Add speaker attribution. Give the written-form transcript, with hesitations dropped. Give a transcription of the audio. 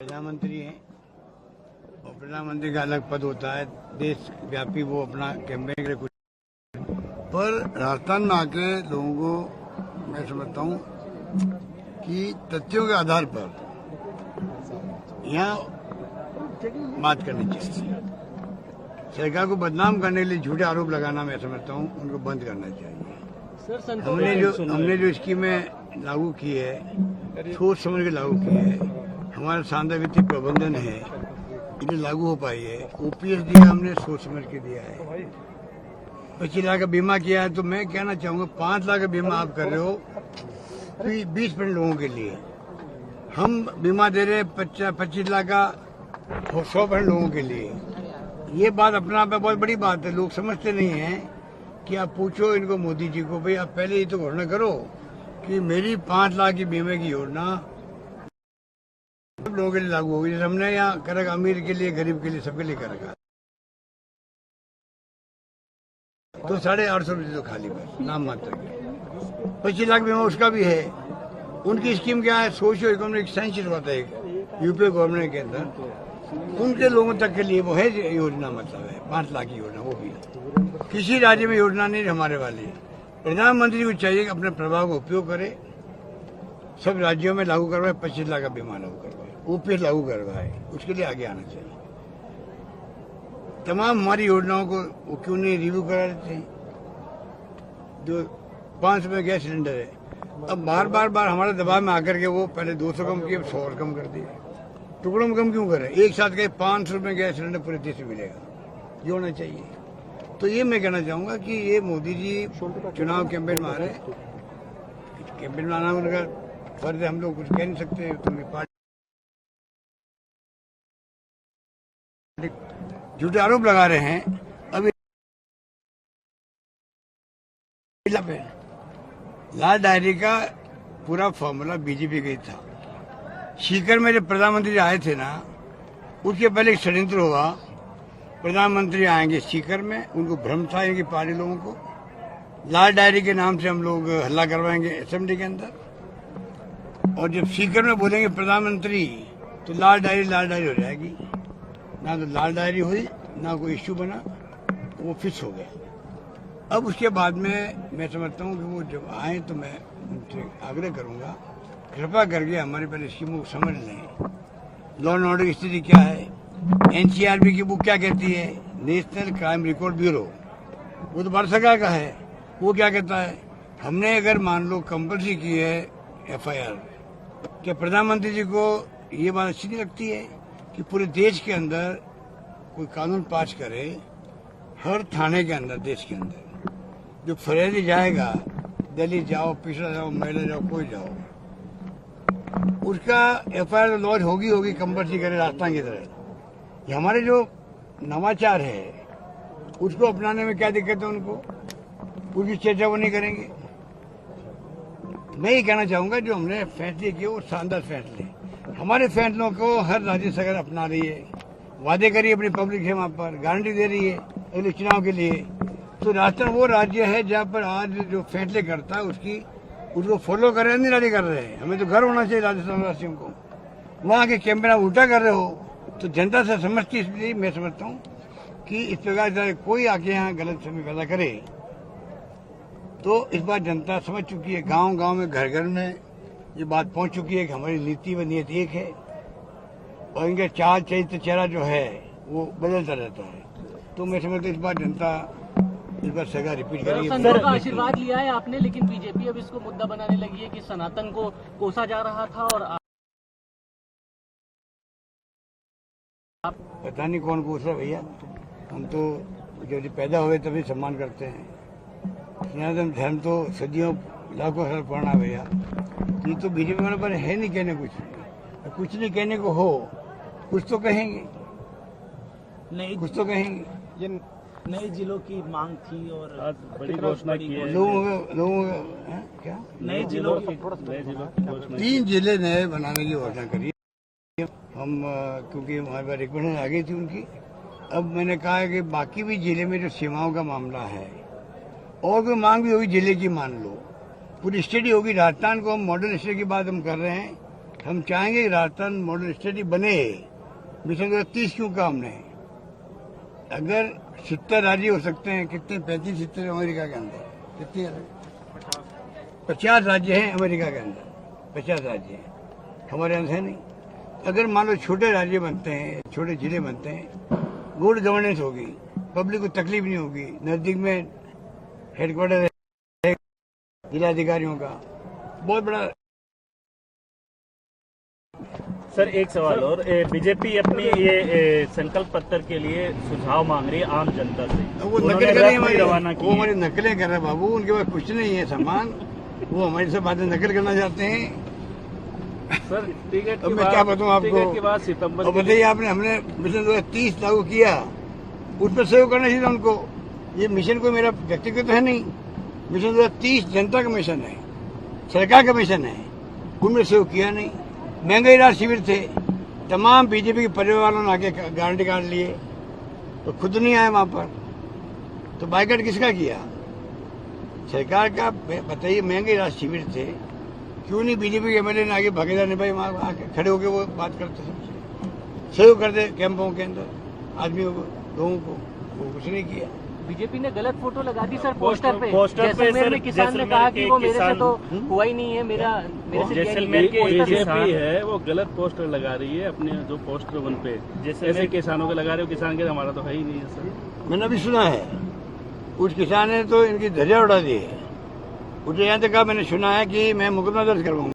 Speaker 1: प्रधानमंत्री हैं और प्रधानमंत्री का अलग पद होता है, देश व्यापी वो अपना कैंपेन करे कुछ। पर राजस्थान में आके लोगों को मैं समझता हूँ कि तथ्यों के आधार पर यहाँ बात करनी चाहिए। सरकार को बदनाम करने के लिए झूठे आरोप लगाना मैं समझता हूँ उनको बंद करना चाहिए। हमने जो स्कीमें लागू की है, सोच समझ के लागू की है। हमारा शानदार वित्तीय प्रबंधन है, ये लागू हो पाई है। ओपीएस दिया हमने सोच समझ के दिया है। 25 लाख का बीमा किया है, तो मैं कहना चाहूंगा 5 लाख का बीमा आप कर रहे हो 20% लोगों के लिए। हम बीमा दे रहे हैं 25 लाख का 100% लोगों के लिए। ये बात अपना आप बहुत बड़ी बात है। लोग समझते नहीं है कि आप पूछो इनको, मोदी जी को, भाई आप पहले ये तो घोषणा करो कि मेरी 5 लाख की बीमे की योजना सब लोगों के लिए लागू होगी। जैसे हमने यहाँ कर रखा, अमीर के लिए, गरीब के लिए, सबके लिए कर रखा। तो 850 रुपये तो खाली बस नाम मात्र के। 25 लाख बीमा उसका भी है। उनकी स्कीम क्या है, सोशियो इकोनॉमिक सेंचुरी होता है एक यूपी गवर्नमेंट के अंदर, उनके लोगों तक के लिए वो है योजना, मतलब है 5 लाख की योजना। वो भी किसी राज्य में योजना नहीं हमारे वाली। प्रधानमंत्री को चाहिए कि अपने प्रभाव का उपयोग करे, सब राज्यों में लागू करवाए, 25 लाख का बीमा लागू करवाए, ओपीएस लागू करवाए, उसके लिए आगे आना चाहिए। तमाम हमारी योजनाओं को वो क्यों नहीं रिव्यू करा देते हैं। जो 500 में गैस सिलेंडर है, अब बार हमारे दबाव में आकर के वो पहले 200 कम किए, 100 और कम कर दिए। टुकड़ों में कम क्यों करे? एक साथ गए 500 में गैस सिलेंडर पूरे देश में मिलेगा, ये होना चाहिए। तो ये मैं कहना चाहूंगा कि ये मोदी जी चुनाव कैंपेन में आ रहे हैं। कैंपेन में आना उनका फर्ज है, हम लोग कुछ कह नहीं सकते। तुम्हें पार्टी झूठे आरोप लगा रहे हैं। अभी लाल डायरी का पूरा फॉर्मूला बीजेपी का ही था। सीकर में जब प्रधानमंत्री आए थे ना, उसके पहले एक षड्यंत्र हुआ। प्रधानमंत्री आएंगे सीकर में, उनको भ्रम था इनकी पार्टी लोगों को, लाल डायरी के नाम से हम लोग हल्ला करवाएंगे असेंबली के अंदर। और जब सीकर में बोलेंगे प्रधानमंत्री, तो लाल डायरी हो जाएगी। ना तो लाल डायरी हुई, ना कोई इश्यू बना, वो फिक्स हो गया। अब उसके बाद में मैं समझता हूँ कि वो जब आए तो मैं उनसे आग्रह करूंगा, कृपा करके हमारे पहले स्कीमों को समझ लें। लॉ एंड ऑर्डर की स्थिति क्या है, एनसीआरबी की बुक क्या कहती है, नेशनल क्राइम रिकॉर्ड ब्यूरो, वो तो भारत सरकार का है। वो क्या कहता है, हमने अगर मान लो कंपल्सरी की है एफआईआर, क्या प्रधानमंत्री जी को ये बात अच्छी नहीं लगती है कि पूरे देश के अंदर कोई कानून पास करे, हर थाने के अंदर, देश के अंदर जो फरियादी जाएगा, दिल्ली जाओ, पिछड़ा जाओ, मेले जाओ, कोई जाओ, उसका एफआईआर लॉन्च होगी कंपल्सरी करे राजस्थान की तरह। ये हमारे जो नवाचार है उसको अपनाने में क्या दिक्कत है उनको, उसकी चर्चा वो नहीं करेंगे। मैं ये कहना चाहूंगा जो हमने फैसले किए वो शानदार फैसले। हमारे फैसलों को हर राज्य सरकार अपना रही है, वादे करिए अपनी पब्लिक से, वहां पर गारंटी दे रही है अगले चुनाव के लिए। तो राजस्थान वो राज्य है जहाँ पर आज जो फैसले करता है उसको फॉलो कर रहे हैं, नहीं कर रहे हैं। हमें तो गर्व होना चाहिए राजस्थान वासियों को। वहाँ के कैंपेन आप उल्टा कर रहे हो तो जनता से समझती, इसलिए मैं समझता हूँ कि इस प्रकार कोई आके यहाँ गलत समय पैदा करे तो इस बार जनता समझ चुकी है। गांव में, घर में ये बात पहुंच चुकी है कि हमारी नीति व नीयत एक है और इनका चाल चरित्र चेहरा जो है वो बदलता रहता है। तो मैं समझता हूँ इस बार जनता इस बार सरकार रिपीट करेगी।
Speaker 2: संतों का आशीर्वाद लिया है आपने, लेकिन बीजेपी अब इसको मुद्दा बनाने लगी है कि सनातन को कोसा जा रहा था। और
Speaker 1: पता नहीं कौन कोस रहा भैया, हम तो जब पैदा हुए तभी सम्मान करते हैं। सनातन धर्म तो सदियों लाखों साल पुराना भैया। ये तो बीजेपी वालों पर है नहीं कहने कुछ नहीं कहने को हो, कुछ तो कहेंगे, कुछ तो कहेंगे।
Speaker 2: ये नए जिलों की मांग थी और
Speaker 3: बड़ी घोषणा की है
Speaker 1: लोगों क्या
Speaker 2: नए जिलों की
Speaker 1: 3 जिले नए बनाने की घोषणा करी हम, क्योंकि हमारे पास रिक्वेस्ट आ गई थी उनकी। अब मैंने कहा है कि बाकी भी जिले में जो सीमाओं का मामला है और कोई मांग भी होगी जिले की, मान लो पूरी स्टडी होगी। राजस्थान को हम मॉडल स्टेट की बात हम कर रहे हैं हम चाहेंगे कि राजस्थान मॉडल स्टेट बने। मिशन 2030 क्यों का हमने? अगर 70 राज्य हो सकते हैं, कितने 35-70 अमेरिका के अंदर, कितने 50 राज्य हैं अमेरिका के अंदर, 50 राज्य हैं, हमारे अंदर है नहीं। अगर मान लो छोटे राज्य बनते हैं, छोटे जिले बनते हैं, गुड गवर्नेंस होगी, पब्लिक को तकलीफ नहीं होगी, नजदीक में हेडक्वार्टर है जिला अधिकारियों का, बहुत बड़ा।
Speaker 3: सर एक सवाल और, बीजेपी अपनी ये संकल्प पत्र के लिए सुझाव मांग रही है आम जनता से।
Speaker 1: वो नकल कर रही है रवाना की, वो हमारी नकलें कर रहे हैं बाबू, उनके पास कुछ नहीं है सामान, वो हमारी सब बातें नकल करना चाहते हैं।
Speaker 4: सर टिकट
Speaker 1: अब मैं क्या बताऊं आपको?
Speaker 4: टिकट के बाद सितंबर
Speaker 1: और बताइए आपने, हमने मिशन 2030 लागू किया, उस पर सहयोग करना चाहिए उनको। ये मिशन कोई मेरा व्यक्तिगत है नहीं, मिशन 2030 जनता का मिशन है, सरकार का मिशन है, उनमें सहयोग किया नहीं। महंगाई राहत शिविर थे, तमाम बीजेपी के परिवार वालों ने आके गारंटी कार्ड लिए, तो खुद नहीं आए वहां पर, तो बाइकआउट किसका किया? सरकार का। बताइए, महंगाई राहत शिविर थे, क्यों नहीं बीजेपी के एमएलए ने आगे भागीदार निभाई, वहां आके खड़े होकर वो बात करते, सबसे सहयोग करते कैंपों के अंदर आदमियों को, लोगों को, वो कुछ नहीं किया।
Speaker 2: बीजेपी ने गलत फोटो लगा दी सर पोस्टर पे।
Speaker 3: पोस्टर पे
Speaker 2: जैसलमेर में किसान ने कहा कि वो मेरे से तो हुआ ही नहीं है, मेरे से
Speaker 3: जैसलमेर के
Speaker 4: बीजेपी है वो गलत पोस्टर लगा रही है अपने जो पोस्टर उन पे, जैसे किसानों के लगा रहे हो, किसान के हमारा तो है ही नहीं है सर।
Speaker 1: मैंने अभी सुना है कुछ किसान ने तो इनकी धज्जियां उड़ा दी है, उसे यहाँ तक कहा, मैंने सुना है कि मैं मुकदमा दर्ज करवाऊंगा।